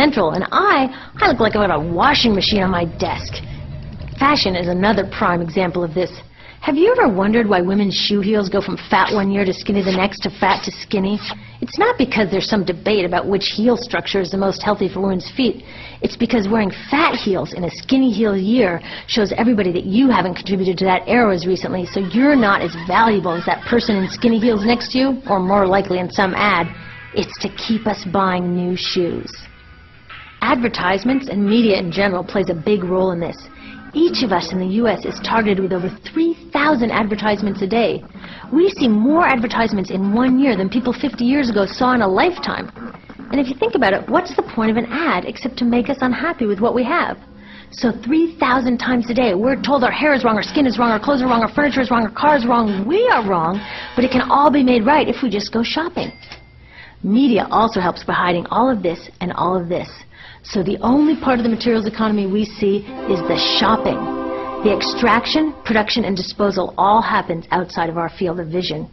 Central, and I look like I've got a washing machine on my desk. Fashion is another prime example of this. Have you ever wondered why women's shoe heels go from fat one year to skinny the next to fat to skinny? It's not because there's some debate about which heel structure is the most healthy for women's feet. It's because wearing fat heels in a skinny heel year shows everybody that you haven't contributed to that era as recently, so you're not as valuable as that person in skinny heels next to you, or more likely in some ad. It's to keep us buying new shoes. Advertisements and media in general plays a big role in this. Each of us in the U.S. is targeted with over 3,000 advertisements a day. We see more advertisements in 1 year than people 50 years ago saw in a lifetime. And if you think about it, what's the point of an ad except to make us unhappy with what we have? So 3,000 times a day, we're told our hair is wrong, our skin is wrong, our clothes are wrong, our furniture is wrong, our car is wrong. We are wrong, but it can all be made right if we just go shopping. Media also helps by hiding all of this and all of this. So the only part of the materials economy we see is the shopping. The extraction, production, and disposal all happens outside of our field of vision.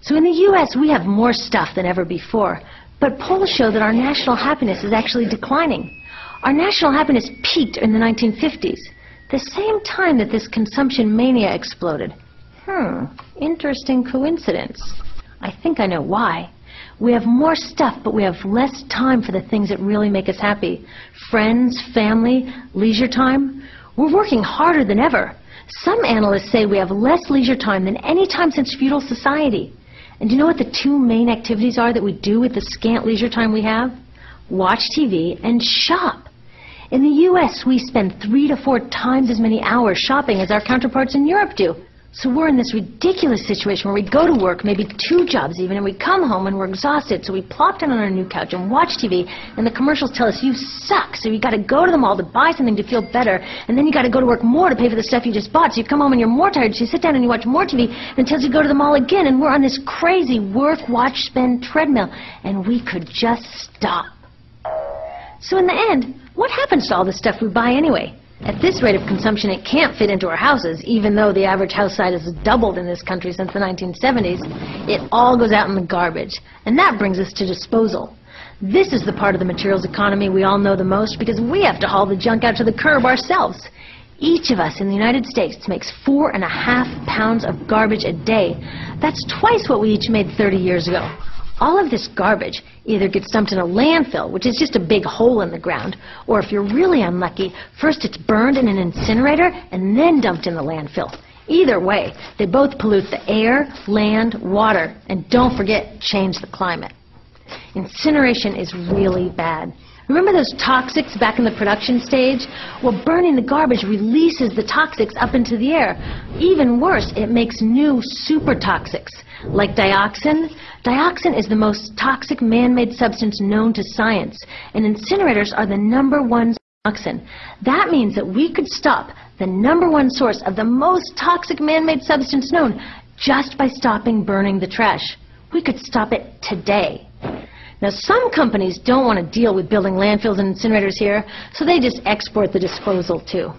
So in the U.S., we have more stuff than ever before, but polls show that our national happiness is actually declining. Our national happiness peaked in the 1950s, the same time that this consumption mania exploded. Interesting coincidence. I think I know why. We have more stuff, but we have less time for the things that really make us happy. Friends, family, leisure time. We're working harder than ever. Some analysts say we have less leisure time than any time since feudal society. And do you know what the two main activities are that we do with the scant leisure time we have? Watch TV and shop. In the U.S., we spend 3 to 4 times as many hours shopping as our counterparts in Europe do. So we're in this ridiculous situation where we go to work, maybe 2 jobs even, and we come home and we're exhausted, so we plop down on our new couch and watch TV, and the commercials tell us you suck, so you got to go to the mall to buy something to feel better, and then you got to go to work more to pay for the stuff you just bought, so you come home and you're more tired, so you sit down and you watch more TV, and it tells you to go to the mall again, and we're on this crazy work, watch, spend treadmill, and we could just stop. So in the end, what happens to all the stuff we buy anyway? At this rate of consumption, it can't fit into our houses, even though the average house size has doubled in this country since the 1970s. It all goes out in the garbage. And that brings us to disposal. This is the part of the materials economy we all know the most because we have to haul the junk out to the curb ourselves. Each of us in the United States makes 4.5 pounds of garbage a day. That's twice what we each made 30 years ago. All of this garbage either gets dumped in a landfill, which is just a big hole in the ground, or if you're really unlucky, first it's burned in an incinerator and then dumped in the landfill. Either way, they both pollute the air, land, water, and don't forget, change the climate. Incineration is really bad. Remember those toxics back in the production stage? Well, burning the garbage releases the toxics up into the air. Even worse, it makes new super toxics, like dioxin. Dioxin is the most toxic man-made substance known to science, and incinerators are the #1 dioxin. That means that we could stop the #1 source of the most toxic man-made substance known just by stopping burning the trash. We could stop it today. Now, some companies don't want to deal with building landfills and incinerators here, so they just export the disposal too.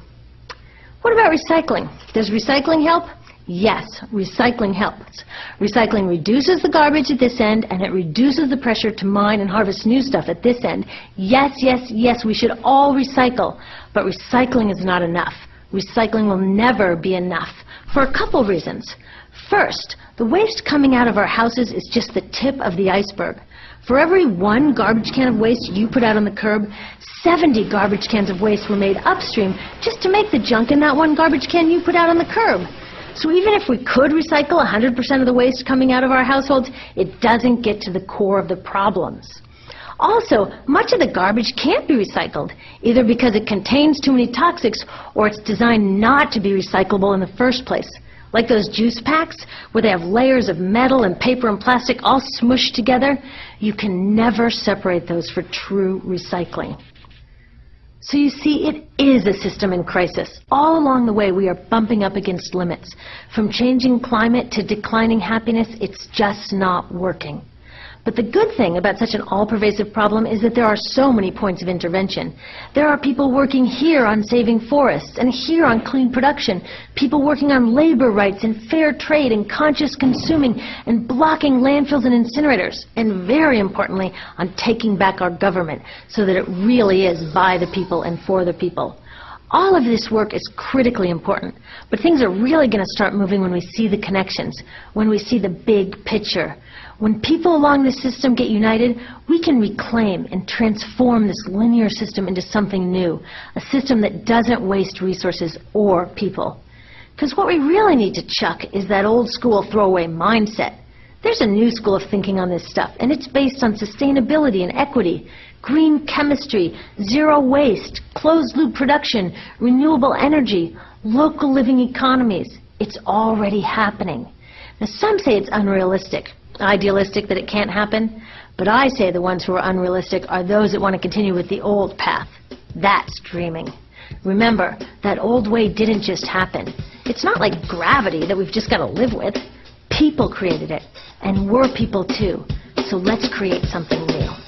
What about recycling? Does recycling help? Yes, recycling helps. Recycling reduces the garbage at this end, and it reduces the pressure to mine and harvest new stuff at this end. Yes, yes, yes, we should all recycle, but recycling is not enough. Recycling will never be enough for a couple reasons. First, the waste coming out of our houses is just the tip of the iceberg. For every 1 garbage can of waste you put out on the curb, 70 garbage cans of waste were made upstream just to make the junk in that 1 garbage can you put out on the curb. So even if we could recycle 100% of the waste coming out of our households, it doesn't get to the core of the problems. Also, much of the garbage can't be recycled, either because it contains too many toxics or it's designed not to be recyclable in the first place. Like those juice packs, where they have layers of metal and paper and plastic all smushed together, you can never separate those for true recycling. So you see, it is a system in crisis. All along the way, we are bumping up against limits. From changing climate to declining happiness, it's just not working. But the good thing about such an all-pervasive problem is that there are so many points of intervention. There are people working here on saving forests, and here on clean production, people working on labor rights and fair trade and conscious consuming and blocking landfills and incinerators, and very importantly, on taking back our government so that it really is by the people and for the people. All of this work is critically important, but things are really going to start moving when we see the connections, when we see the big picture. When people along the system get united, we can reclaim and transform this linear system into something new, a system that doesn't waste resources or people. Because what we really need to chuck is that old school throwaway mindset. There's a new school of thinking on this stuff, and it's based on sustainability and equity, green chemistry, zero waste, closed-loop production, renewable energy, local living economies. It's already happening. Now, some say it's unrealistic, idealistic that it can't happen, but I say the ones who are unrealistic are those that want to continue with the old path. That's dreaming. Remember, that old way didn't just happen. It's not like gravity that we've just got to live with. People created it, and we're people too. So let's create something new.